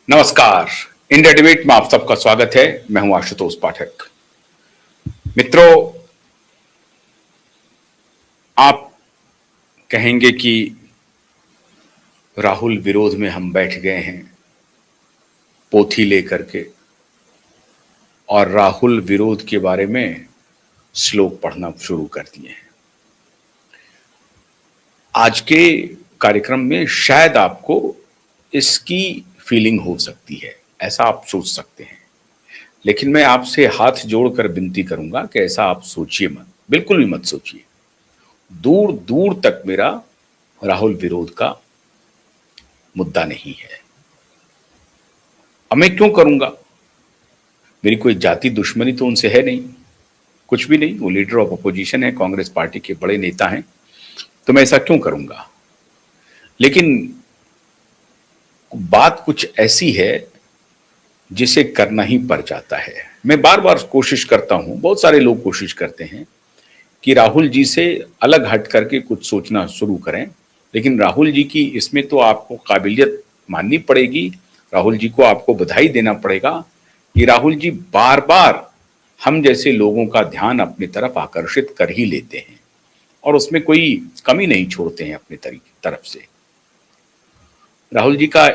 नमस्कार। India debate में आप सबका स्वागत है। मैं हूं आशुतोष पाठक। मित्रों, आप कहेंगे कि राहुल विरोध में हम बैठ गए हैं पोथी लेकर के और राहुल विरोध के बारे में श्लोक पढ़ना शुरू कर दिए हैं। आज के कार्यक्रम में शायद आपको इसकी फीलिंग हो सकती है, ऐसा आप सोच सकते हैं, लेकिन मैं आपसे हाथ जोड़कर विनती करूंगा कि ऐसा आप सोचिए मत, बिल्कुल भी मत सोचिए। दूर दूर तक मेरा राहुल विरोध का मुद्दा नहीं है। अब मैं क्यों करूंगा? मेरी कोई जाति दुश्मनी तो उनसे है नहीं, कुछ भी नहीं। वो लीडर ऑफ अपोजिशन है, कांग्रेस पार्टी के बड़े नेता हैं, तो मैं ऐसा क्यों करूंगा? लेकिन बात कुछ ऐसी है जिसे करना ही पड़ जाता है। मैं बार बार कोशिश करता हूं, बहुत सारे लोग कोशिश करते हैं कि राहुल जी से अलग हट करके कुछ सोचना शुरू करें, लेकिन राहुल जी की इसमें तो आपको काबिलियत माननी पड़ेगी। राहुल जी को आपको बधाई देना पड़ेगा कि राहुल जी बार बार हम जैसे लोगों का ध्यान अपनी तरफ आकर्षित कर ही लेते हैं और उसमें कोई कमी नहीं छोड़ते हैं अपनी तरफ से। राहुल जी का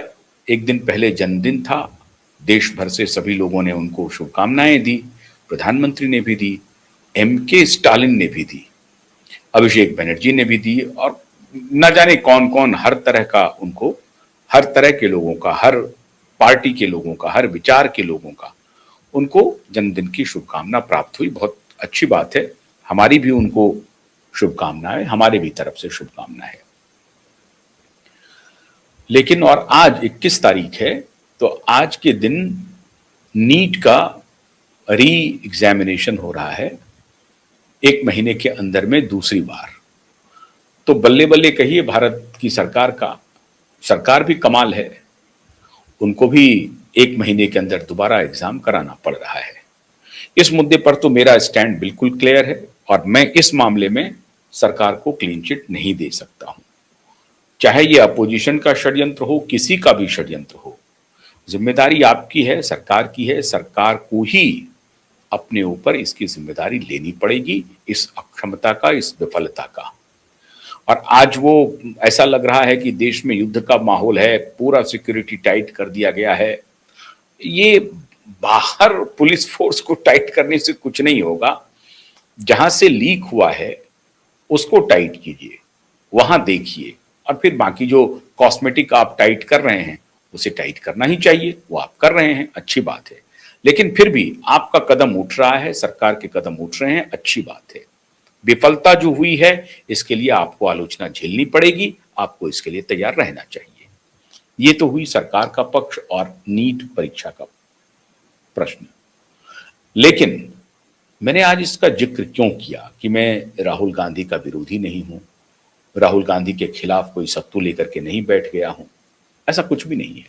एक दिन पहले जन्मदिन था। देश भर से सभी लोगों ने उनको शुभकामनाएं दी, प्रधानमंत्री ने भी दी, एमके स्टालिन ने भी दी, अभिषेक बनर्जी ने भी दी और न जाने कौन कौन, हर तरह का उनको, हर तरह के लोगों का, हर पार्टी के लोगों का, हर विचार के लोगों का उनको जन्मदिन की शुभकामना प्राप्त हुई। बहुत अच्छी बात है। हमारी भी उनको शुभकामनाएं, हमारे भी तरफ से शुभकामनाएं। लेकिन और आज 21 तारीख है, तो आज के दिन नीट का री एग्जामिनेशन हो रहा है, एक महीने के अंदर में दूसरी बार। तो बल्ले बल्ले कहिए भारत की सरकार का। सरकार भी कमाल है, उनको भी एक महीने के अंदर दोबारा एग्जाम कराना पड़ रहा है। इस मुद्दे पर तो मेरा स्टैंड बिल्कुल क्लियर है और मैं इस मामले में सरकार को क्लीन चिट नहीं दे सकता हूं। चाहे ये अपोजिशन का षड्यंत्र हो, किसी का भी षड्यंत्र हो, जिम्मेदारी आपकी है, सरकार की है। सरकार को ही अपने ऊपर इसकी जिम्मेदारी लेनी पड़ेगी, इस अक्षमता का, इस विफलता का। और आज वो ऐसा लग रहा है कि देश में युद्ध का माहौल है, पूरा सिक्योरिटी टाइट कर दिया गया है। ये बाहर पुलिस फोर्स को टाइट करने से कुछ नहीं होगा। जहां से लीक हुआ है उसको टाइट कीजिए, वहां देखिए, और फिर बाकी जो कॉस्मेटिक आप टाइट कर रहे हैं उसे टाइट करना ही चाहिए, वो आप कर रहे हैं, अच्छी बात है। लेकिन फिर भी आपका कदम उठ रहा है, सरकार के कदम उठ रहे हैं, अच्छी बात है। विफलता जो हुई है इसके लिए आपको आलोचना झेलनी पड़ेगी, आपको इसके लिए तैयार रहना चाहिए। ये तो हुई सरकार का पक्ष और नीट परीक्षा का प्रश्न। लेकिन मैंने आज इसका जिक्र क्यों किया कि मैं राहुल गांधी का विरोधी नहीं हूं, राहुल गांधी के खिलाफ कोई सत्तू लेकर के नहीं बैठ गया हूं, ऐसा कुछ भी नहीं है।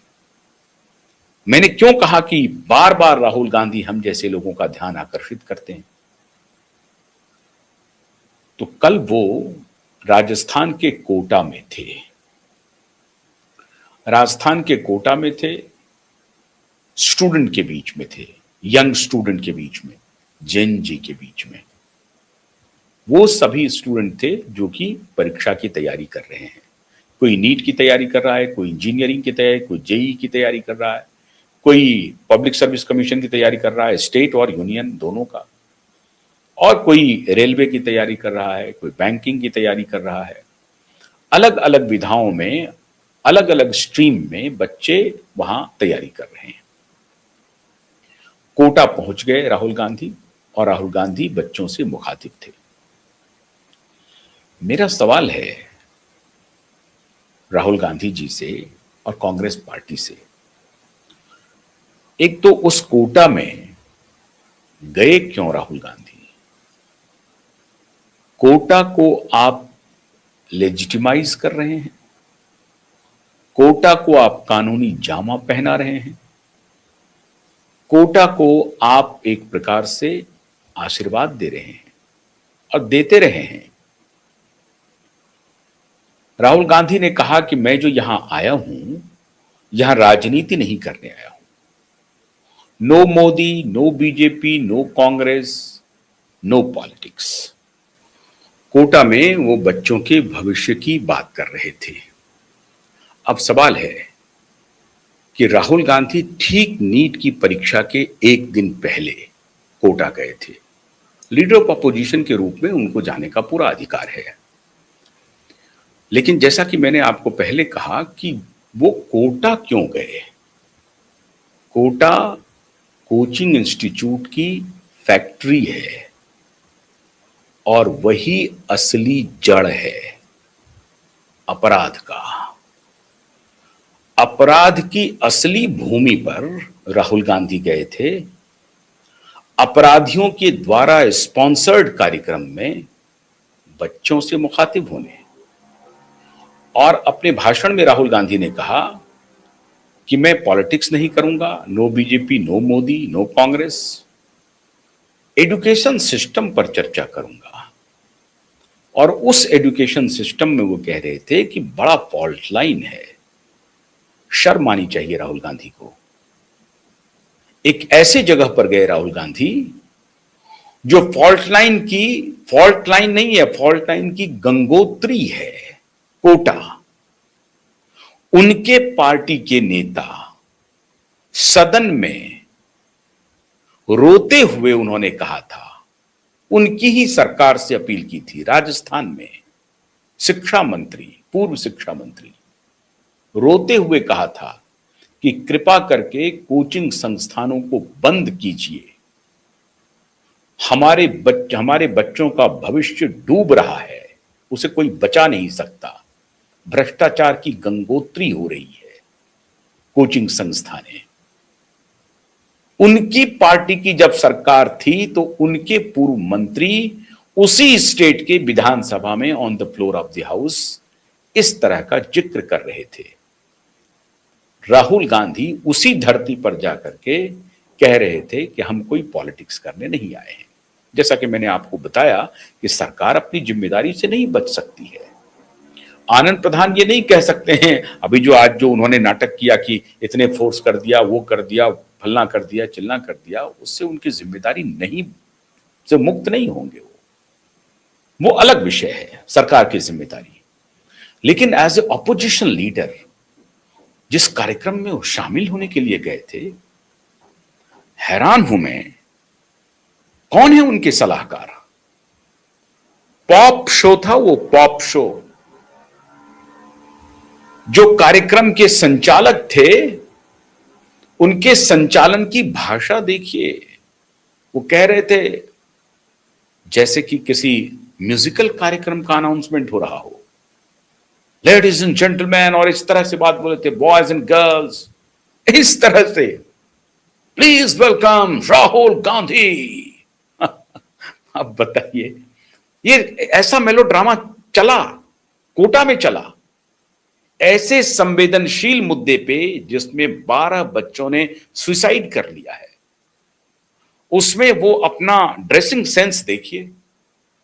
मैंने क्यों कहा कि बार बार राहुल गांधी हम जैसे लोगों का ध्यान आकर्षित करते हैं? तो कल वो राजस्थान के कोटा में थे। राजस्थान के कोटा में थे, स्टूडेंट के बीच में थे, यंग स्टूडेंट के बीच में, जेन जी के बीच में। वो सभी स्टूडेंट थे जो कि परीक्षा की तैयारी कर रहे हैं। कोई नीट की तैयारी कर रहा है, कोई इंजीनियरिंग की तैयारी, कोई जेई की तैयारी कर रहा है, कोई पब्लिक सर्विस कमीशन की तैयारी कर रहा है, स्टेट और यूनियन दोनों का, और कोई रेलवे की तैयारी कर रहा है, कोई बैंकिंग की तैयारी कर रहा है। अलग अलग विधाओं में, अलग अलग स्ट्रीम में बच्चे वहां तैयारी कर रहे हैं। कोटा पहुंच गए राहुल गांधी और राहुल गांधी बच्चों से मुखातिब थे। मेरा सवाल है राहुल गांधी जी से और कांग्रेस पार्टी से, एक तो उस कोटा में गए क्यों राहुल गांधी? कोटा को आप लेजिटिमाइज कर रहे हैं, कोटा को आप कानूनी जामा पहना रहे हैं, कोटा को आप एक प्रकार से आशीर्वाद दे रहे हैं और देते रहे हैं। राहुल गांधी ने कहा कि मैं जो यहां आया हूं यहां राजनीति नहीं करने आया हूं। No Modi, no BJP, no Congress, no politics. Kota में वो बच्चों के भविष्य की बात कर रहे थे। अब सवाल है कि राहुल गांधी ठीक नीट की परीक्षा के एक दिन पहले कोटा गए थे। लीडर ऑफ अपोजिशन के रूप में उनको जाने का पूरा अधिकार है, लेकिन जैसा कि मैंने आपको पहले कहा कि वो कोटा क्यों गए। कोटा कोचिंग इंस्टीट्यूट की फैक्ट्री है और वही असली जड़ है अपराध का। अपराध की असली भूमि पर राहुल गांधी गए थे। अपराधियों के द्वारा स्पॉन्सर्ड कार्यक्रम में बच्चों से मुखातिब होने, और अपने भाषण में राहुल गांधी ने कहा कि मैं पॉलिटिक्स नहीं करूंगा, no BJP, no Modi, no Congress, education system पर चर्चा करूंगा। और उस एजुकेशन सिस्टम में वो कह रहे थे कि बड़ा फॉल्ट लाइन है। शर्म आनी चाहिए राहुल गांधी को। एक ऐसे जगह पर गए राहुल गांधी जो फॉल्ट लाइन नहीं है, फॉल्ट लाइन की गंगोत्री है कोटा। उनके पार्टी के नेता सदन में रोते हुए उन्होंने कहा था, उनकी ही सरकार से अपील की थी, राजस्थान में शिक्षा मंत्री, पूर्व शिक्षा मंत्री रोते हुए कहा था कि कृपा करके कोचिंग संस्थानों को बंद कीजिए, हमारे बच्चों का भविष्य डूब रहा है, उसे कोई बचा नहीं सकता। भ्रष्टाचार की गंगोत्री हो रही है कोचिंग संस्थानें। उनकी पार्टी की जब सरकार थी तो उनके पूर्व मंत्री उसी स्टेट के विधानसभा में on the floor of the house इस तरह का जिक्र कर रहे थे। राहुल गांधी उसी धरती पर जाकर के कह रहे थे कि हम कोई पॉलिटिक्स करने नहीं आए हैं। जैसा कि मैंने आपको बताया कि सरकार अपनी जिम्मेदारी से नहीं बच सकती है। आनंद प्रधान ये नहीं कह सकते हैं, अभी जो उन्होंने नाटक किया कि इतने फोर्स कर दिया, वो कर दिया, फलना कर दिया, चिल्ला कर दिया, उससे उनकी जिम्मेदारी नहीं से मुक्त नहीं होंगे। वो अलग विषय है, सरकार की जिम्मेदारी। लेकिन एज ए ऑपोजिशन लीडर जिस कार्यक्रम में वो शामिल होने के लिए गए थे, हैरान हूं मैं, कौन है उनके सलाहकार। पॉप शो था वो, पॉप शो। जो कार्यक्रम के संचालक थे उनके संचालन की भाषा देखिए। वो कह रहे थे जैसे कि किसी म्यूजिकल कार्यक्रम का अनाउंसमेंट हो रहा हो, लेडीज एंड जेंटलमैन, और इस तरह से बात बोले थे, बॉयज एंड गर्ल्स, इस तरह से, प्लीज वेलकम राहुल गांधी। अब बताइए, ये ऐसा मेलोड्रामा चला, कोटा में चला, ऐसे संवेदनशील मुद्दे पे जिसमें 12 बच्चों ने सुसाइड कर लिया है, उसमें वो अपना ड्रेसिंग सेंस देखिए।